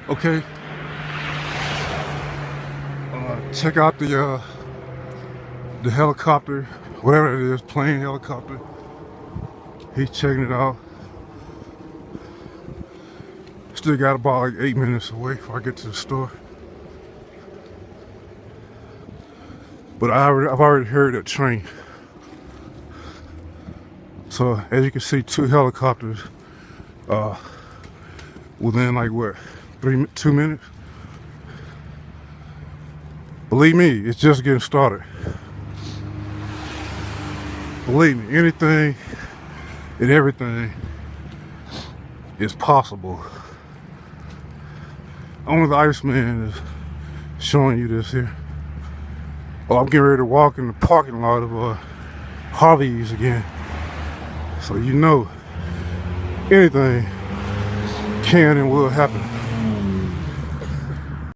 Okay, check out the helicopter, whatever it is, plane, helicopter. He's checking it out. Still got about like 8 minutes away before I get to the store. But I've already heard that train. So as you can see, 2 helicopters within like what, 2 minutes. Believe me, it's just getting started. Believe me, anything and everything is possible. Only the Iceman is showing you this here. Oh, I'm getting ready to walk in the parking lot of Harvey's again. So you know anything can and will happen.